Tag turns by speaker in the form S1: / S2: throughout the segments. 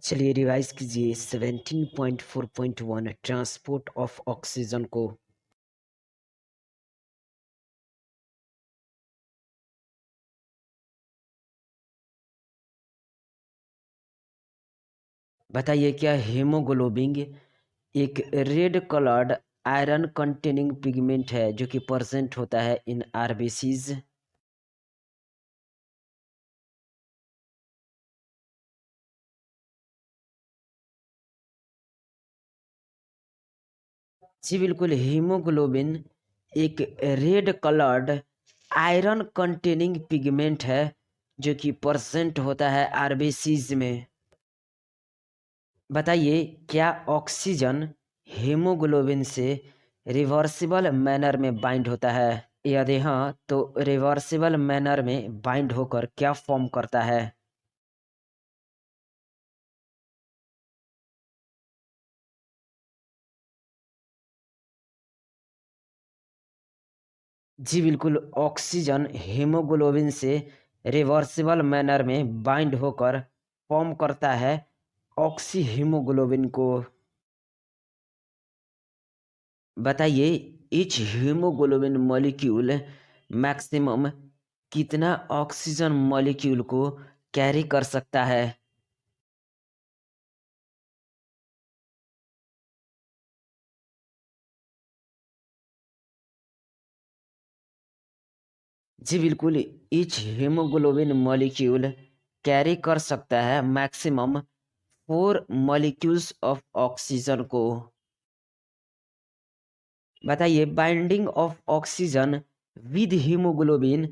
S1: चलिए रिवाइज कीजिए 17.4.1 transport of oxygen को। बताइए क्या हीमोग्लोबिन एक red coloured iron containing pigment है जो कि प्रेजेंट होता है इन आरबीसीज। जी बिल्कुल, हीमोग्लोबिन एक red coloured iron containing pigment है जो कि प्रेजेंट होता है आरबीसीज में। बताइए क्या ऑक्सीजन हीमोग्लोबिन से रिवर्सिबल मैनर में बाइंड होता है? यदि हाँ तो रिवर्सिबल मैनर में बाइंड होकर क्या फॉर्म करता है? जी बिल्कुल, ऑक्सीजन हीमोग्लोबिन से रिवर्सिबल मैनर में बाइंड होकर फॉर्म करता है ऑक्सी हीमोग्लोबिन को। बताइए ईच हीमोग्लोबिन मॉलिक्यूल मैक्सिमम कितना ऑक्सीजन मॉलिक्यूल को कैरी कर सकता है? जी बिल्कुल, ईच हीमोग्लोबिन मॉलिक्यूल कैरी कर सकता है मैक्सिमम 4 मॉलिक्यूल्स ऑफ ऑक्सीजन को। बताइए binding of oxygen with haemoglobin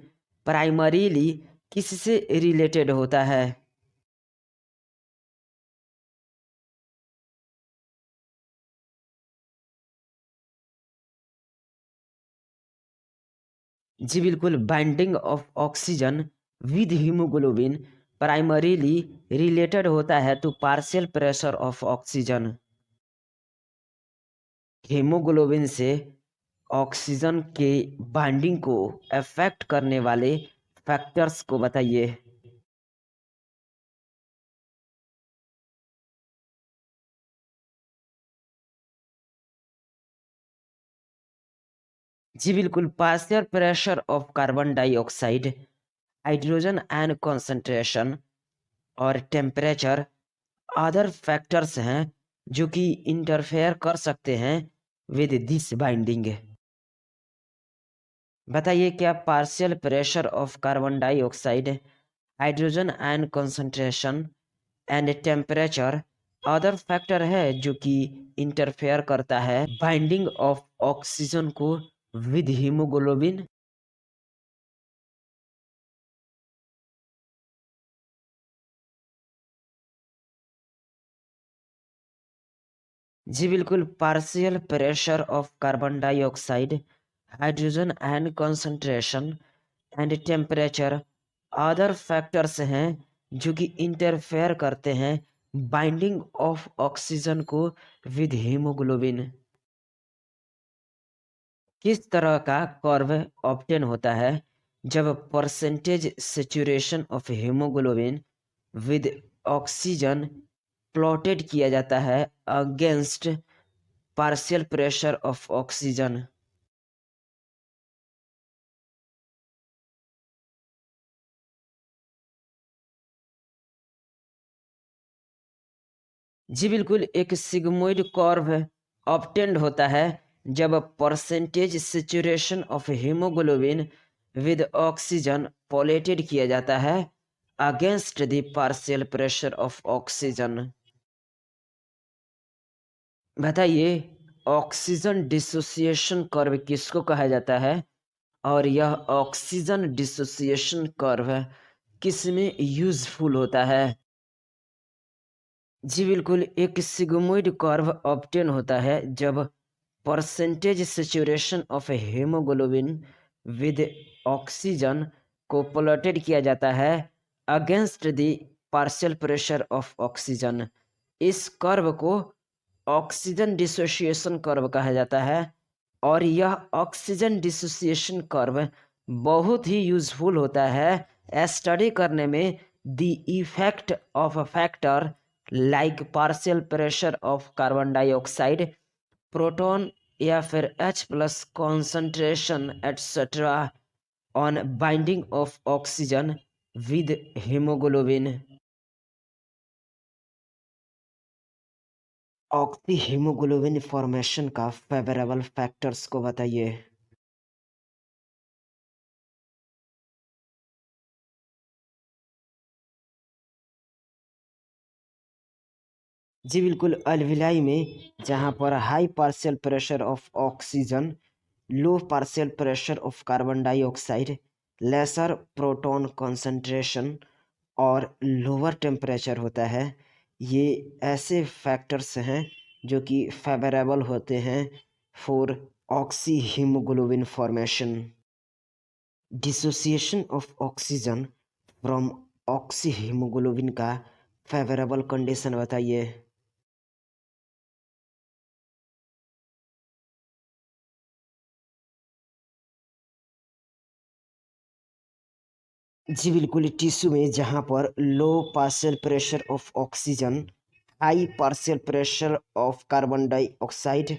S1: primarily किससे रिलेटेड होता है? जी बिल्कुल, binding of oxygen with haemoglobin primarily related होता है to partial pressure of oxygen. Haemoglobin से ऑक्सीजन के बाइंडिंग को अफेक्ट करने वाले फैक्टर्स को बताइए। जी बिल्कुल, partial pressure of carbon dioxide, hydrogen ion concentration और टेम्परेचर अदर फैक्टर्स हैं जो कि इंटरफेयर कर सकते हैं विद दिस बाइंडिंग। बताइए क्या partial pressure of carbon dioxide, hydrogen ion concentration and temperature other factor है जो कि इंटरफेयर करता है बाइंडिंग ऑफ ऑक्सीजन को विद हीमोग्लोबिन? जी बिल्कुल, partial pressure of carbon dioxide, hydrogen ion concentration and temperature other factors हैं जो कि इंटरफेयर करते हैं बाइंडिंग ऑफ ऑक्सीजन को विद हीमोग्लोबिन। किस तरह का कर्व ऑब्टेन होता है जब percentage saturation of haemoglobin with oxygen plotted किया जाता है against partial pressure of oxygen? जी बिल्कुल, एक सिग्मोइड कर्व ऑब्टेन्ड होता है जब percentage saturation of haemoglobin with oxygen plotted किया जाता है against the partial pressure of oxygen. बताइए ऑक्सीजन डिसोसिएशन कर्व किसको कहा जाता है और यह ऑक्सीजन डिसोसिएशन कर्व किसमें यूजफुल होता है? जी बिल्कुल, एक सिग्मोइड कर्व ऑब्टेन होता है जब percentage saturation of haemoglobin with oxygen को प्लॉटेड किया जाता है against the partial pressure of oxygen. इस कर्व को ऑक्सीजन डिसोसिएशन कर्व कहा जाता है और यह ऑक्सीजन डिसोसिएशन कर्व बहुत ही यूजफुल होता है स्टडी करने में the effect of a factor like partial pressure of carbon dioxide, proton या फिर H+ concentration etcetera on binding of oxygen with haemoglobin. Oxy haemoglobin formation का फेवरेबल फैक्टर्स को बताइए। जी बिल्कुल, अल्विलाई में जहाँ पर high partial pressure of oxygen, low partial pressure of carbon dioxide, lesser proton concentration और लोअर टेम्परेचर होता है, ये ऐसे फैक्टर्स हैं जो कि फेवरेबल होते हैं for oxy haemoglobin formation. Dissociation of oxygen from oxy haemoglobin का फेवरेबल कंडीशन बताइए। जी बिल्कुल, टिश्यू में जहाँ पर low partial pressure of oxygen, high partial pressure of carbon dioxide,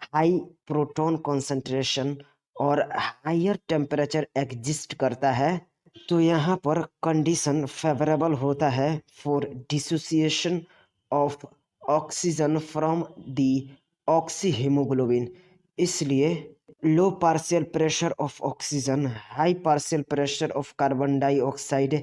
S1: high proton concentration और हायर टेम्परेचर एग्जिस्ट करता है, तो यहाँ पर कंडीशन फेवरेबल होता है for dissociation of oxygen from the oxy haemoglobin. इसलिए low partial pressure of oxygen, high partial pressure of carbon dioxide,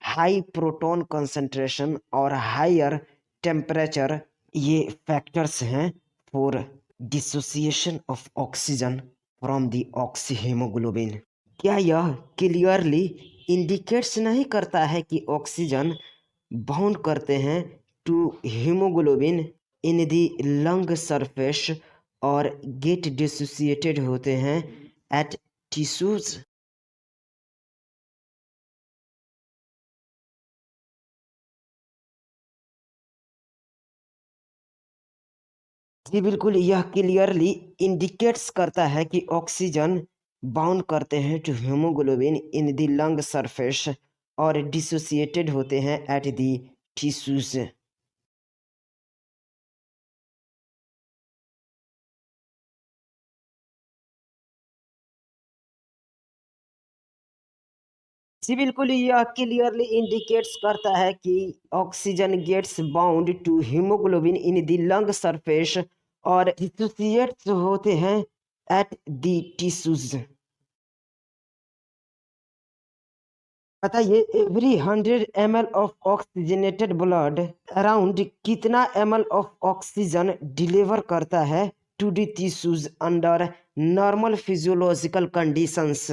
S1: high proton concentration और हायर टेम्परेचर, ये फैक्टर्स हैं for dissociation of oxygen from the oxy haemoglobin. क्या यह clearly indicates नहीं करता है कि ऑक्सीजन बाउंड करते हैं to haemoglobin in the lung surface और गेट डिसोसिएटेड होते हैं एट टिश्यूज? जी बिल्कुल, यह क्लियरली इंडिकेट्स करता है कि ऑक्सीजन बाउंड करते हैं to haemoglobin in the lung surface और डिसोसिएटेड होते हैं एट द टिश्यूज। जी बिल्कुल, यह क्लियरली इंडिकेट्स करता है कि oxygen gets bound to haemoglobin in the lung surface और डिसोसिएट्स होते हैं एट द टिश्यूज। बताइए, every 100 ml of oxygenated blood around कितना ml ऑफ ऑक्सीजन डिलीवर करता है to the tissues under normal physiological conditions?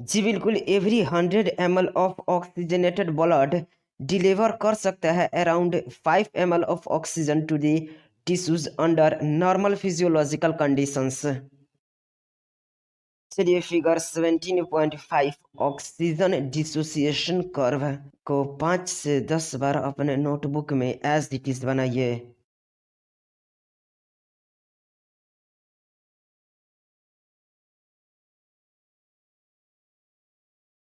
S1: जी बिल्कुल, every 100 ml of oxygenated blood deliver कर सकता है around 5 ml of oxygen to the tissues under normal physiological conditions. चलिए, figure 17.5 oxygen dissociation curve को 5 से 10 बार अपने नोटबुक में एज इट इज बनाइए।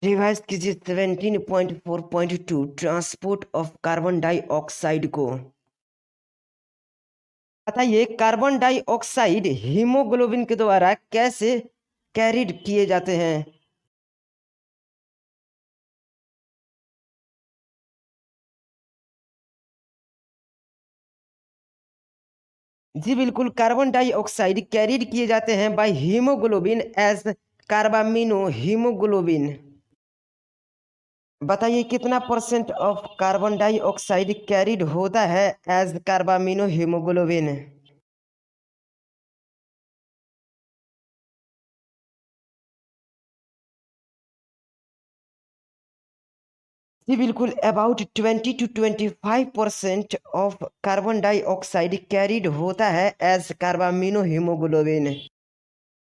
S1: रिवाइज कीजिए 17.4.2 ट्रांसपोर्ट ऑफ कार्बन डाइऑक्साइड को। बताइए, कार्बन डाइऑक्साइड हीमोग्लोबिन के द्वारा कैसे कैरिड किए जाते हैं? जी बिल्कुल, कार्बन डाइऑक्साइड कैरिड किए जाते हैं by haemoglobin as carbamino haemoglobin. बताइए, कितना percent of carbon dioxide carried होता है एज कार्बामिनो हीमोग्लोबिन? जी बिल्कुल, about 20 to 25% of carbon dioxide carried होता है एज कार्बामिनो हीमोग्लोबिन।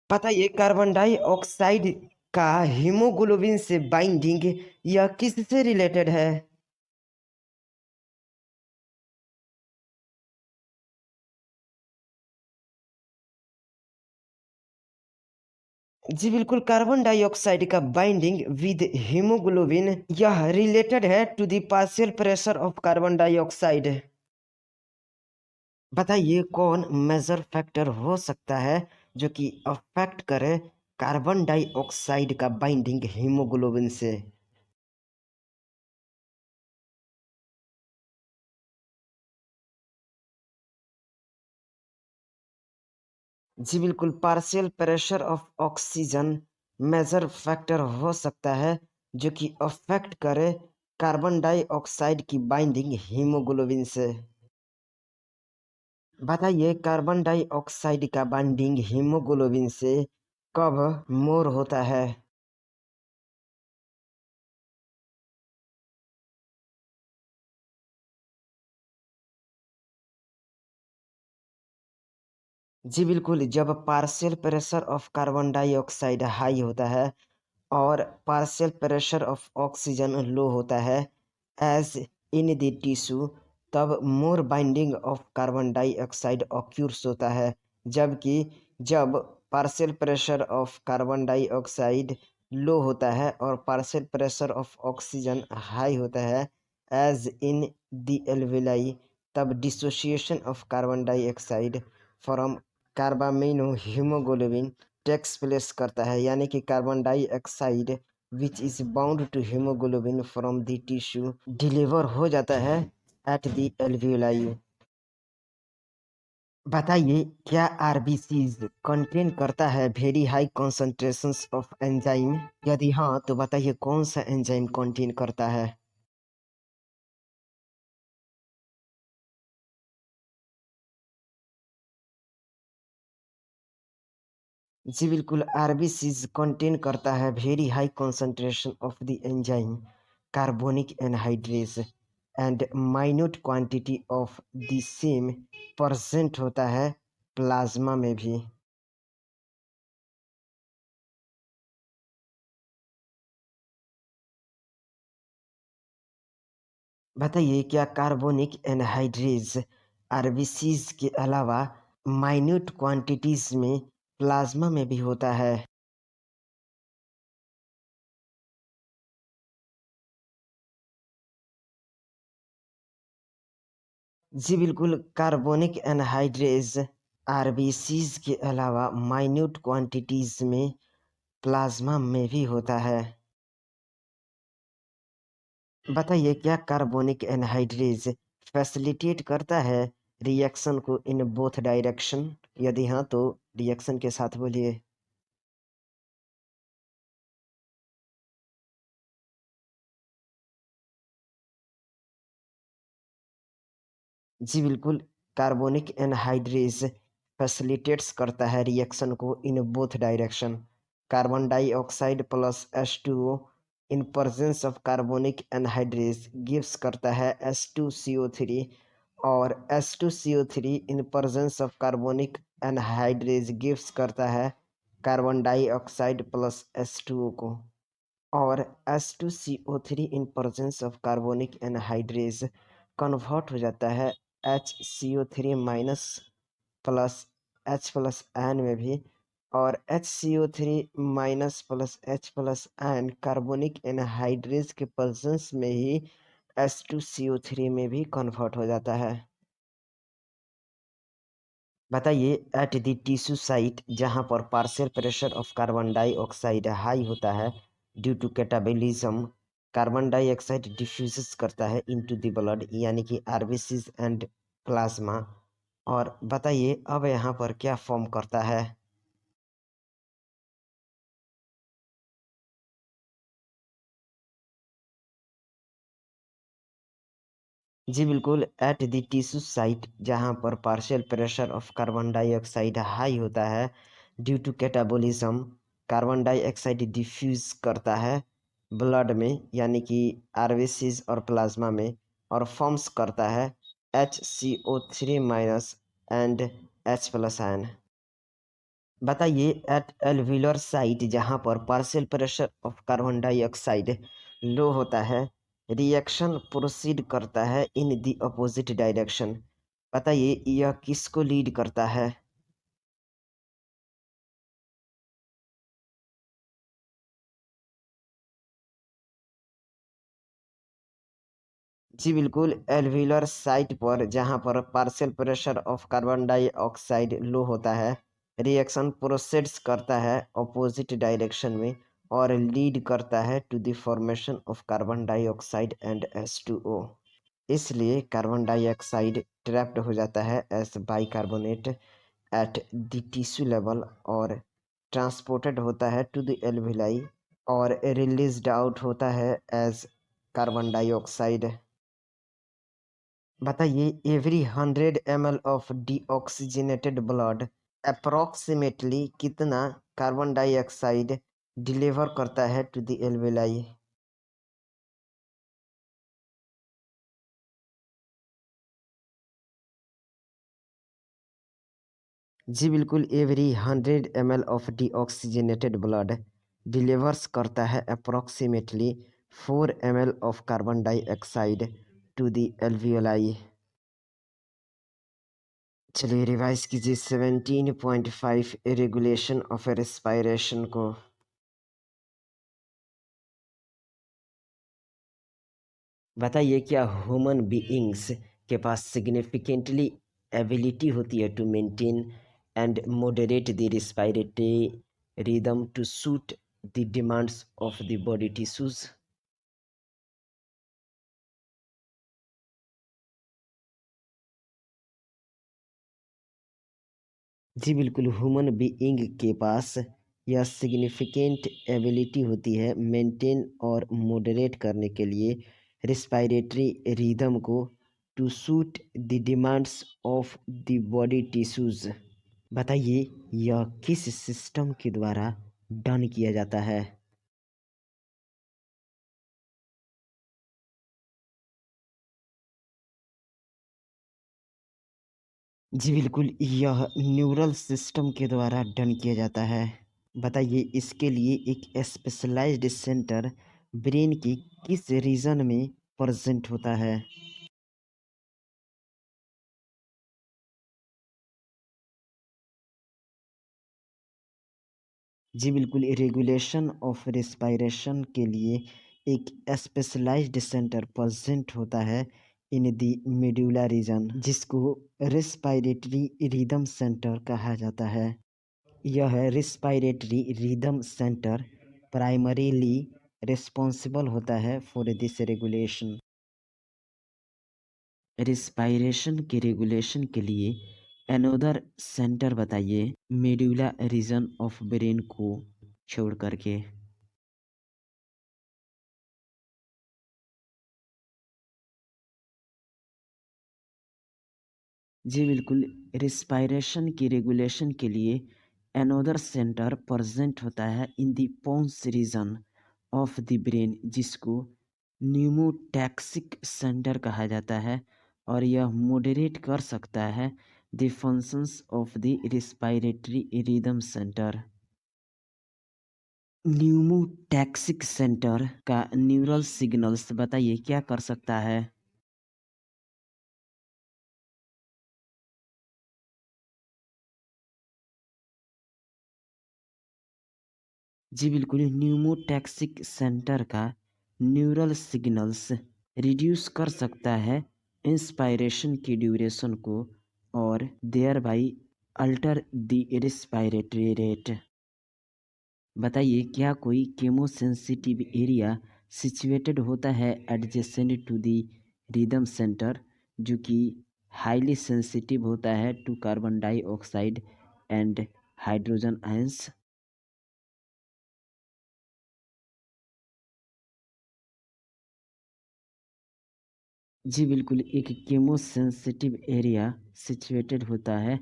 S1: बताइए, कार्बन डाइऑक्साइड का हीमोग्लोबिन से बाइंडिंग यह किससे रिलेटेड है? जी बिल्कुल, कार्बन डाइऑक्साइड का बाइंडिंग विद हीमोग्लोबिन यह रिलेटेड है to the partial pressure of carbon dioxide. बताइए कौन मेजर फैक्टर हो सकता है जो कि अफेक्ट करे कार्बन डाइऑक्साइड का बाइंडिंग हीमोग्लोबिन से। जी बिल्कुल, partial pressure of oxygen major factor हो सकता है जो कि अफेक्ट करे कार्बन डाइऑक्साइड की बाइंडिंग हीमोग्लोबिन से। बताइए कार्बन डाइऑक्साइड का बाइंडिंग हीमोग्लोबिन से कब मोर होता है। जी बिल्कुल, जब partial pressure of carbon dioxide high होता है और partial pressure of oxygen low होता है एज इन द टिश्यू, तब more binding of carbon dioxide occurs होता है। जबकि जब partial pressure of carbon dioxide low होता है और partial pressure of oxygen high होता है एज इन द एल्वेलाई, तब dissociation of carbon dioxide from carbamino haemoglobin takes place करता है, यानी कि carbon dioxide which is bound to haemoglobin from the tissue deliver हो जाता है एट द एल्वियोलाई। बताइए क्या आरबीसीज कंटेन करता है very high concentrations of enzyme? यदि हाँ तो बताइए कौन सा एंजाइम कंटेन करता है। जी बिल्कुल, आरबीसीज कंटेन करता है very high concentration of the enzyme carbonic anhydrase and minute quantity of the same percent होता है प्लाज्मा में भी। बताइए क्या कार्बोनिक एनहाइड्रेज आरबीसीज के अलावा माइन्यूट क्वांटिटीज में प्लाज्मा में भी होता है। जी बिल्कुल, कार्बोनिक एनहाइड्रेज आरबीसीज के अलावा माइन्यूट क्वांटिटीज में प्लाज्मा में भी होता है। बताइए क्या कार्बोनिक एनहाइड्रेज फैसिलिटेट करता है रिएक्शन को इन बोथ डायरेक्शन? यदि हाँ तो रिएक्शन के साथ बोलिए। जी बिल्कुल, कार्बोनिक एनहाइड्रेज फैसिलिटेट्स करता है रिएक्शन को in both direction. Carbon dioxide plus H2O in presence of carbonic anhydrase gives करता है H2CO3, और H2CO3 in presence of carbonic anhydrase gives करता है कार्बन डाइऑक्साइड प्लस H2O को। और H2CO3 in presence of carbonic anhydrase convert हो जाता है HCO3 minus plus H plus in में भी। और HCO3 minus plus H plus in carbonic anhydrase के प्रेजेंस में ही H2CO3 में भी कन्वर्ट हो जाता है। बताइए एट द टिश्यू साइट जहाँ पर partial pressure of carbon dioxide high होता है due to catabolism, carbon dioxide diffuse करता है इनटू द ब्लड, यानी कि आरबीसीज एंड प्लाज्मा। और बताइए अब यहाँ पर क्या फॉर्म करता है। जी बिल्कुल, एट द टिश्यू साइट जहाँ पर partial pressure of carbon dioxide high होता है due to catabolism, carbon dioxide diffuse करता है ब्लड में, यानी कि आरबीसीज और प्लाज्मा में, और फॉर्म्स करता है HCO3 minus and H plus ion. बताइए एट एल्वियुलर साइट जहाँ पर partial pressure of carbon dioxide low होता है रिएक्शन प्रोसीड करता है इन द अपोजिट डायरेक्शन। बताइए यह किसको लीड करता है। जी बिल्कुल, एल्वियुलर साइट पर जहाँ पर partial pressure of carbon dioxide low होता है, रिएक्शन प्रोसीड्स करता है ऑपोजिट डायरेक्शन में और लीड करता है to the formation of carbon dioxide and H2O। इसलिए कार्बन डाइऑक्साइड ट्रैप्ड हो जाता है as bicarbonate at the tissue level और ट्रांसपोर्टेड होता है टू द एल्विलाई और रिलीज्ड आउट होता है एज कार्बन डाइऑक्साइड। बताइए, every 100 ml of deoxygenated blood approximately कितना कार्बन डाइऑक्साइड डिलीवर करता है टू द एल्वेलाई? जी बिल्कुल, every 100 ml of deoxygenated blood delivers करता है approximately 4 ml of carbon dioxide to the alveoli. चलिए रिवाइज कीजिए 17.5 रेगुलेशन ऑफ रेस्पायरेशन को। बताइए, क्या ह्यूमन बीइंग्स के पास सिग्निफिकेंटली एबिलिटी होती है to maintain and moderate the respiratory rhythm to suit the demands of the body tissues? जी बिल्कुल, ह्यूमन बीइंग के पास यह सिग्निफिकेंट एबिलिटी होती है मेंटेन और मॉडरेट करने के लिए रेस्पिरेटरी रिदम को to suit the demands of the body tissues. बताइए, यह किस सिस्टम के द्वारा डन किया जाता है? जी बिल्कुल, यह न्यूरल सिस्टम के द्वारा डन किया जाता है। बताइए, इसके लिए एक स्पेशलाइज्ड सेंटर ब्रेन की किस रीजन में प्रेजेंट होता है? जी बिल्कुल, रेगुलेशन ऑफ रेस्पिरेशन के लिए एक स्पेशलाइज्ड सेंटर प्रेजेंट होता है इन द मेडुला रीजन, जिसको रेस्पिरेटरी रिदम सेंटर कहा जाता है। यह respiratory rhythm centre primarily responsible होता है फॉर दिस रेगुलेशन। रेस्पिरेशन के रेगुलेशन के लिए अनोदर सेंटर बताइए मेडुला रीजन ऑफ ब्रेन को छोड़ करके। जी बिल्कुल, रेस्पिरेशन की रेगुलेशन के लिए अनोदर सेंटर प्रेजेंट होता है in the pons region of the brain, जिसको न्यूमोटैक्सिक सेंटर कहा जाता है और यह मॉडरेट कर सकता है the functions of the respiratory rhythm centre. Pneumotaxic centre का न्यूरल सिग्नल्स बताइए क्या कर सकता है? जी बिल्कुल, न्यूमोटैक्सिक सेंटर का न्यूरल सिग्नल्स रिड्यूस कर सकता है इंस्पायरेशन की ड्यूरेशन को और thereby alter the respiratory rate. बताइए, क्या कोई केमोसेंसिटिव एरिया सिचुएटेड होता है adjacent to the rhythm centre जो कि हाईली सेंसिटिव होता है to carbon dioxide and hydrogen ions? जी बिल्कुल, एक केमोसेंसिटिव एरिया सिचुएटेड होता है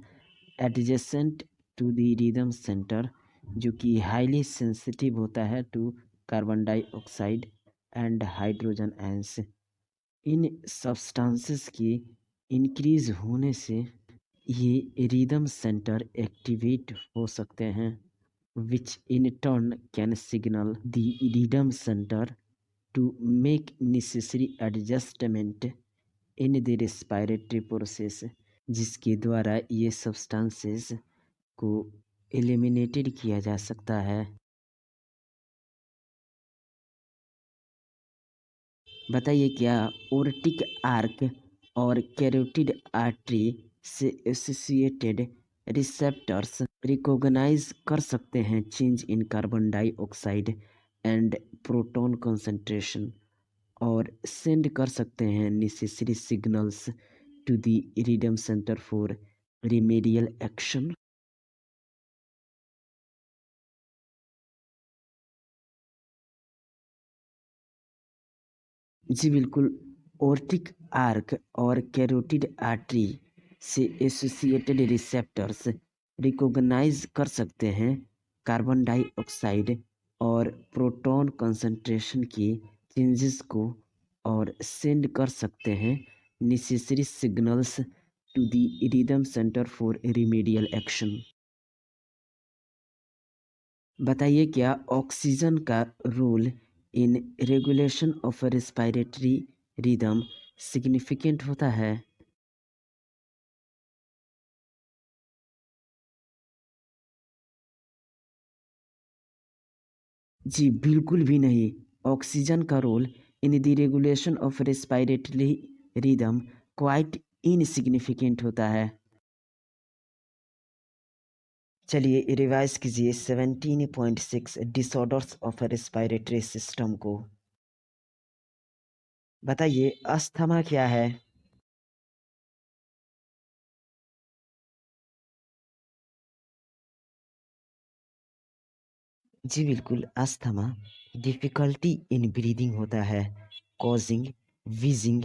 S1: adjacent to the rhythm centre जो कि हाईली सेंसिटिव होता है to carbon dioxide and hydrogen ions. इन सब्सटेंसेस की इंक्रीज होने से ये रिदम सेंटर एक्टिवेट हो सकते हैं, which in turn can signal the rhythm center to make necessary adjustment in the respiratory process, जिसके द्वारा ये सब्सटेंसेस को एलिमिनेटेड किया जा सकता है। बताइए क्या ओर्टिक आर्क और कैरोटिड आर्टरी से एसोसिएटेड रिसेप्टर्स रिकॉग्नाइज कर सकते हैं change in carbon dioxide and proton concentration और सेंड कर सकते हैं necessary signals to the iridium centre for remedial action. जी बिल्कुल, ओर्टिक आर्क और कैरोटिड आर्टरी से एसोसिएटेड रिसेप्टर्स रिकॉग्नाइज कर सकते हैं कार्बन डाइऑक्साइड और प्रोटॉन कंसंट्रेशन के चेंजेस को और सेंड कर सकते हैं necessary signals to the rhythm centre for remedial action. बताइए क्या ऑक्सीजन का role in regulation of respiratory rhythm significant होता है? जी बिल्कुल भी नहीं। ऑक्सीजन का role in the regulation of respiratory rhythm quite insignificant होता है। चलिए रिवाइज कीजिए 17.6 डिसऑर्डर्स ऑफ रेस्पिरेटरी सिस्टम को। बताइए अस्थमा क्या है? जी बिल्कुल, अस्थमा डिफिकल्टी इन ब्रीदिंग होता है causing wheezing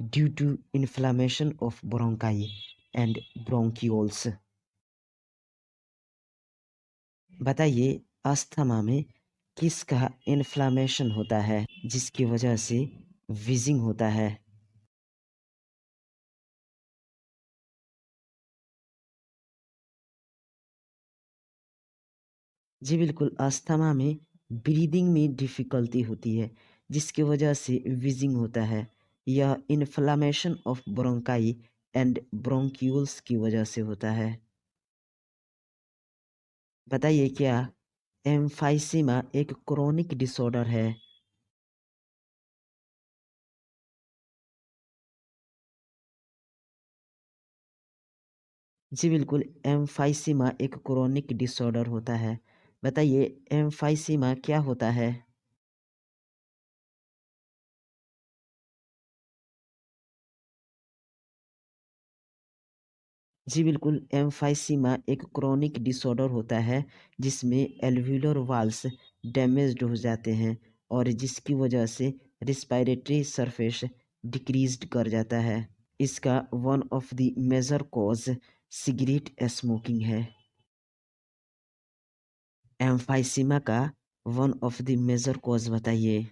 S1: due to inflammation of bronchi and bronchioles. बताइए अस्थमा में किसका इन्फ्लामेशन होता है जिसकी वजह से wheezing होता है? जी बिल्कुल, अस्थमा में ब्रीदिंग में डिफ़िकल्टी होती है जिसकी वजह से wheezing होता है। यह inflammation of bronchi and bronchioles की वजह से होता है। बताइए क्या एम्फाइसीमा एक क्रोनिक डिसऑर्डर है? जी बिल्कुल, एम्फाइसीमा एक क्रोनिक डिसऑर्डर होता है। बताइए एम्फाइसीमा क्या होता है? जी बिल्कुल, एम्फाइसीमा एक क्रोनिक डिसऑर्डर होता है जिसमें एल्वियोलर वाल्स डैमेज्ड हो जाते हैं और जिसकी वजह से रिस्पायरेटरी सरफेस डिक्रीज्ड कर जाता है। इसका one of the major cause cigarette smoking है। एम्फाइसीमा का one of the major cause बताइए।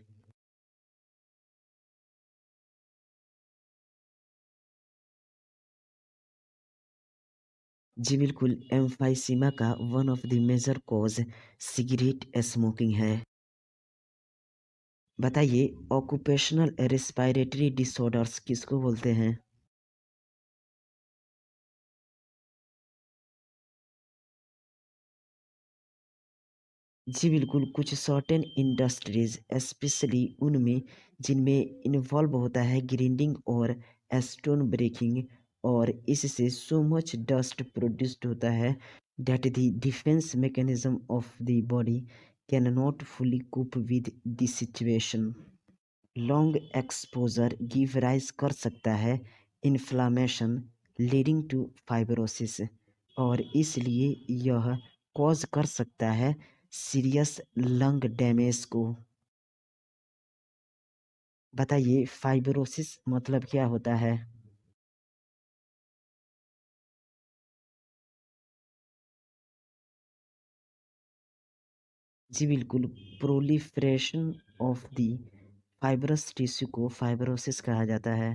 S1: जी बिल्कुल, एम्फाइसीमा का one of the major cause cigarette smoking है। बताइए ऑक्यूपेशनल रेस्पिरेटरी डिसऑर्डर्स किसको बोलते हैं? जी बिल्कुल, कुछ सर्टेन इंडस्ट्रीज स्पेशली उनमें जिनमें इन्वॉल्व होता है ग्राइंडिंग और स्टोन ब्रेकिंग और इससे सो मच डस्ट प्रोड्यूस्ड होता है that the defence mechanism of the body can not fully cope with the situation. Long exposure give rise कर सकता है इन्फ्लामेशन लीडिंग टू फाइब्रोसिस और इसलिए यह कॉज कर सकता है सीरियस लंग डैमेज को। बताइए फाइब्रोसिस मतलब क्या होता है? जी बिल्कुल, proliferation of the fibrous tissue को फाइब्रोसिस कहा जाता है।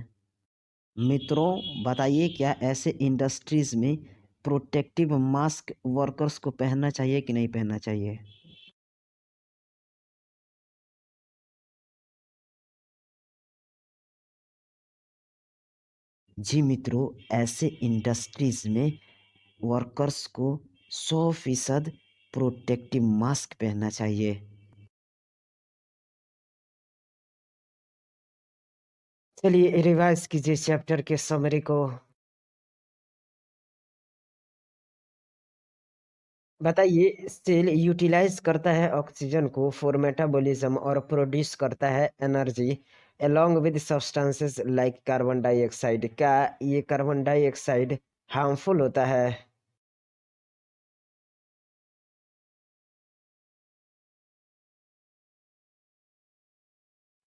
S1: मित्रों बताइए क्या ऐसे इंडस्ट्रीज में प्रोटेक्टिव मास्क वर्कर्स को पहनना चाहिए कि नहीं पहनना चाहिए? जी मित्रों, ऐसे इंडस्ट्रीज में वर्कर्स को 100% प्रोटेक्टिव मास्क पहनना चाहिए। चलिए रिवाइज कीजिए चैप्टर के समरी को। बताइए, सेल यूटिलाइज करता है ऑक्सीजन को फॉर मेटाबॉलिज्म और प्रोड्यूस करता है energy along with substances like carbon dioxide. क्या ये कार्बन डाइऑक्साइड हार्मफुल होता है?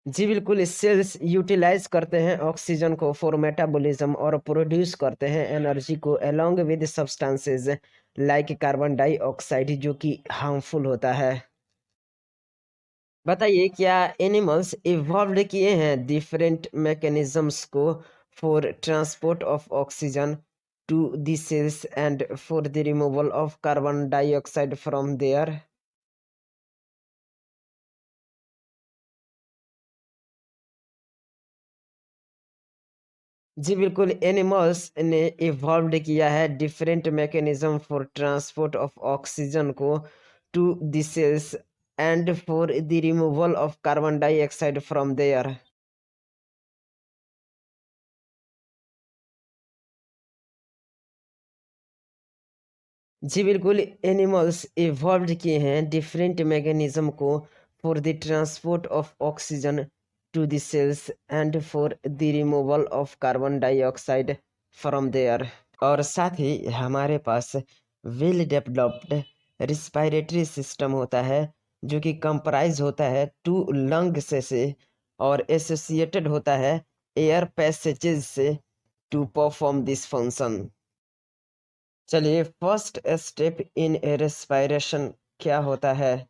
S1: जी बिल्कुल, सेल्स यूटिलाइज करते हैं ऑक्सीजन को फॉर मेटाबॉलिज्म और प्रोड्यूस करते हैं एनर्जी को along with substances like carbon dioxide, जो कि हार्मफुल होता है। बताइए, क्या एनिमल्स इवॉल्व किए हैं डिफरेंट मैकेनिज्म्स को for transport of oxygen to the cells and for the removal of carbon dioxide from there? जी बिल्कुल, एनिमल्स ने इवॉल्व किया है different mechanism for transport of oxygen को to the cells and for the removal of carbon dioxide from there. जी बिल्कुल, animals evolve किए हैं डिफरेंट मैकेनिज्म को for the transport of oxygen to the cells and for the removal of carbon dioxide from there. और साथ ही हमारे पास वेल डेवलप्ड रिस्पायरेटरी सिस्टम होता है, जो कि कंप्राइज होता है टू लंग से और एसोसिएटेड होता है एयर पैसेजेस से टू परफॉर्म दिस फंक्शन। चलिए, फर्स्ट स्टेप इन रेस्पायरेशन क्या होता है?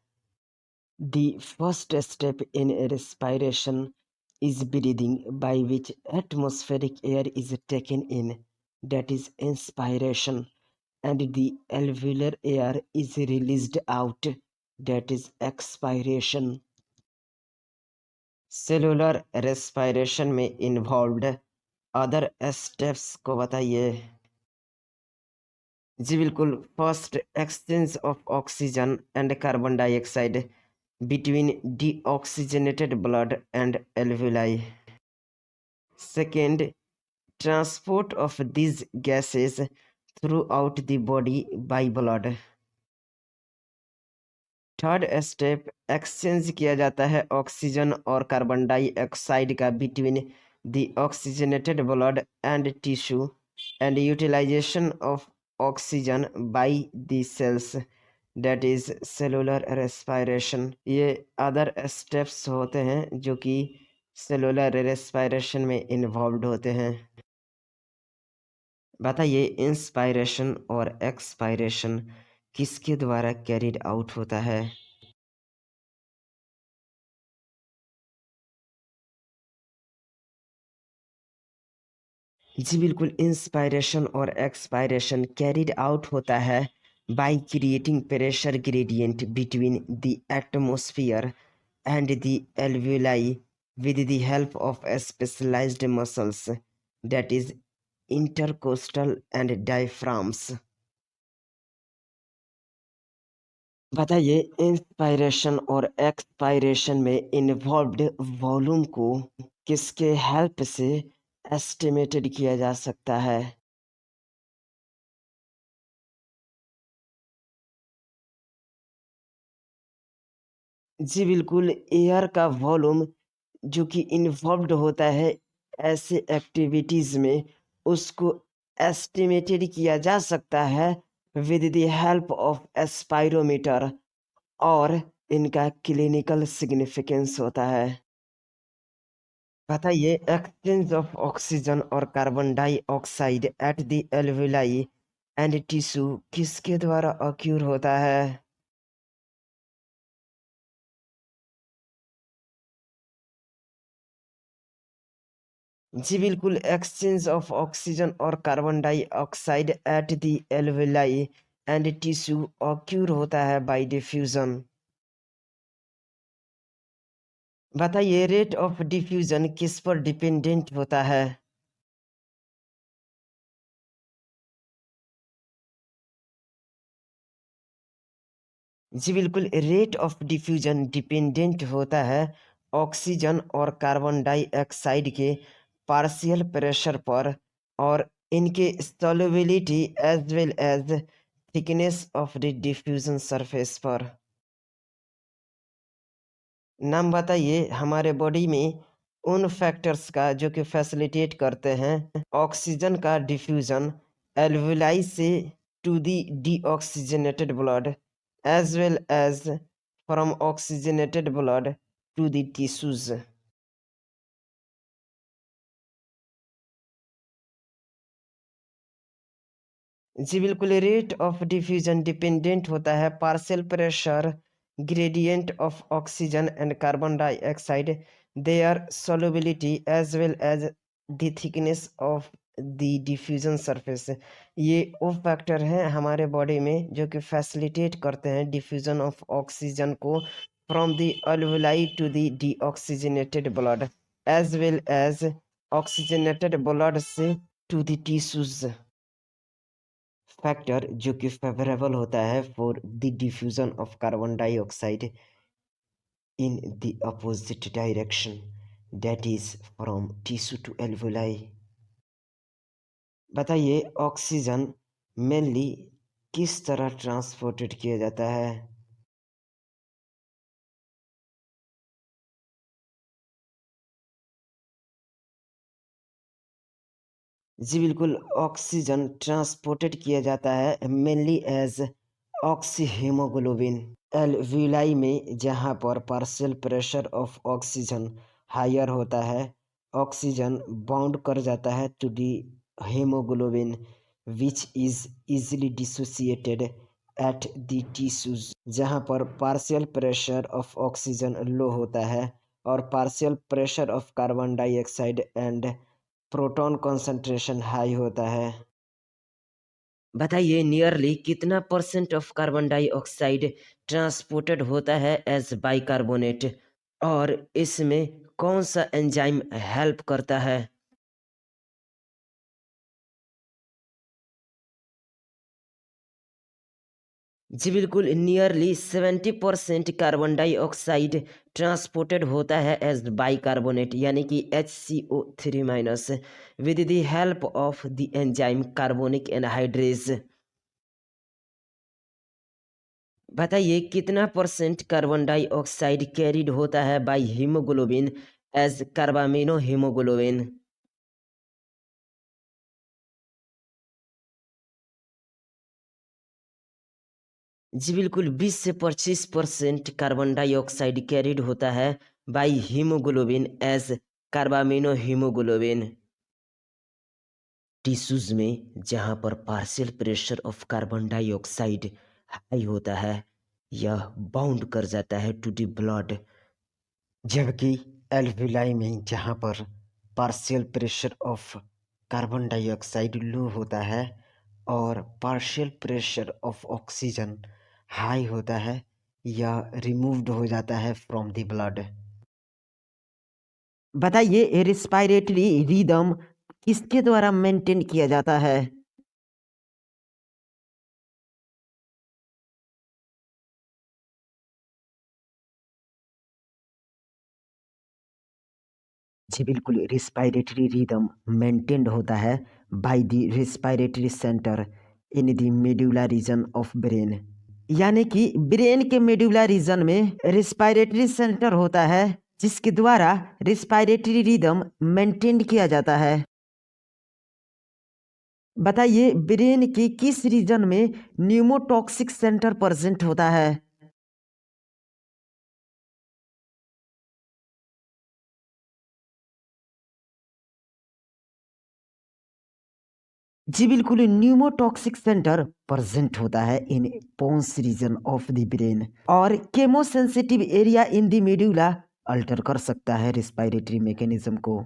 S1: The first step in respiration is breathing, by which atmospheric air is taken in, that is inspiration, and the alveolar air is released out, that is expiration. Cellular respiration में involved other steps को बताइए। जी बिल्कुल, first exchange of oxygen and carbon dioxide between deoxygenated blood and alveoli. Second, transport of these gases throughout the body by blood. Third step, exchange किया जाता है oxygen और carbon dioxide का between the oxygenated blood and tissue and utilisation of oxygen by the cells, that is cellular respiration. ये other steps होते हैं जो कि सेलुलर रेस्पायरेशन में इन्वॉल्व होते हैं। बताइए, इंस्पायरेशन और एक्सपायरेशन किसके द्वारा कैरिड आउट होता है? जी बिल्कुल, इंस्पायरेशन और एक्सपायरेशन कैरिड आउट होता है by creating pressure gradient between the atmosphere and the alveoli with the help of specialized muscles, that is intercostal and diaphragms. बताइए, इंस्पायरेशन और एक्सपायरेशन में इन्वॉल्व्ड वॉल्यूम को किसके हेल्प से एस्टिमेटेड किया जा सकता है? जी बिल्कुल, एयर का वॉल्यूम जो कि इन्वॉल्व्ड होता है ऐसे एक्टिविटीज़ में, उसको एस्टिमेटेड किया जा सकता है विद द हेल्प ऑफ एस्पायरोमीटर, और इनका क्लिनिकल सिग्निफिकेंस होता है। बताइए, एक्सचेंज ऑफ ऑक्सीजन और carbon dioxide at the alveoli and tissue किसके द्वारा ऑक्यूर होता है? जी बिल्कुल, एक्सचेंज ऑफ ऑक्सीजन और carbon dioxide at the alveoli and tissue occur होता है बाय डिफ्यूजन। बताइए, रेट ऑफ डिफ्यूजन किस पर डिपेंडेंट होता है? जी बिल्कुल, रेट ऑफ डिफ्यूजन डिपेंडेंट होता है ऑक्सीजन और कार्बन डाइऑक्साइड के पार्शियल प्रेशर पर और इनके solubility as well as thickness of the diffusion surface पर। नाम बताइए हमारे बॉडी में उन फैक्टर्स का जो कि फैसिलिटेट करते हैं ऑक्सीजन का डिफ्यूजन एल्वुलाई से to the deoxygenated blood as well as from oxygenated blood to the tissues. जी बिल्कुल, रेट ऑफ डिफ्यूजन डिपेंडेंट होता है partial pressure gradient of oxygen and carbon dioxide, their solubility as well as the thickness of the diffusion surface. ये वो factor हैं हमारे body में जो कि फैसिलिटेट करते हैं डिफ्यूजन ऑफ ऑक्सीजन को from the alveoli to the deoxygenated blood as well as oxygenated blood से टू द टिश्यूज। फैक्टर जो कि फेवरेबल होता है for the diffusion of carbon dioxide in the opposite direction that is from tissue to alveoli. बताइए ऑक्सीजन mainly किस तरह transported किया जाता है? जी बिल्कुल, ऑक्सीजन ट्रांसपोर्टेड किया जाता है मेनली एज ऑक्सीहीमोग्लोबिन एल्विलाई में, जहाँ पर partial pressure of oxygen higher होता है ऑक्सीजन बाउंड कर जाता है to the haemoglobin which is easily dissociated at the tissues. जहाँ पर partial pressure of oxygen low होता है और partial pressure of carbon dioxide and proton concentration high होता है। बताइए नियरली कितना percent of carbon dioxide transported होता है एज बाइकार्बोनेट और इसमें कौन सा एंजाइम हेल्प करता है? जी बिल्कुल, नियरली 70% कार्बन डाइऑक्साइड ट्रांसपोर्टेड होता है एज बाइकार्बोनेट यानी कि HCO3 minus with the help of the enzyme carbonic anhydrase. बताइए कितना परसेंट कार्बन डाइऑक्साइड कैरिड होता है by haemoglobin as carbamino haemoglobin? जी बिल्कुल, 20 से 25% कार्बन डाइऑक्साइड कैरिड होता है by haemoglobin as carbamino haemoglobin. Tissues में जहाँ पर partial pressure of carbon dioxide high होता है यह बाउंड कर जाता है टू द ब्लड, जबकि एल्वुलाई में जहाँ पर partial pressure of carbon dioxide low होता है और partial pressure of oxygen high होता है यह रिमूव्ड हो जाता है फ्रॉम द ब्लड। बताइए रिस्पायरेटरी रिदम किसके द्वारा मेंटेन किया जाता है? जी बिल्कुल, रिस्पायरेटरी रिदम मेंटेन्ड होता है by the respiratory centre in the medulla reason of brain. यानी कि ब्रेन के मेडुला रीजन में रिस्पायरेटरी सेंटर होता है जिसके द्वारा रिस्पायरेटरी रिदम मेंटेन किया जाता है। बताइए ब्रेन के किस रीजन में न्यूमोटॉक्सिक सेंटर प्रेजेंट होता है? जी बिल्कुल, न्यूमोटॉक्सिक सेंटर प्रेजेंट होता है in pons region of the brain और chemosensitive area in the medulla alter कर सकता है रिस्पायरेटरी मैकेनिज्म को।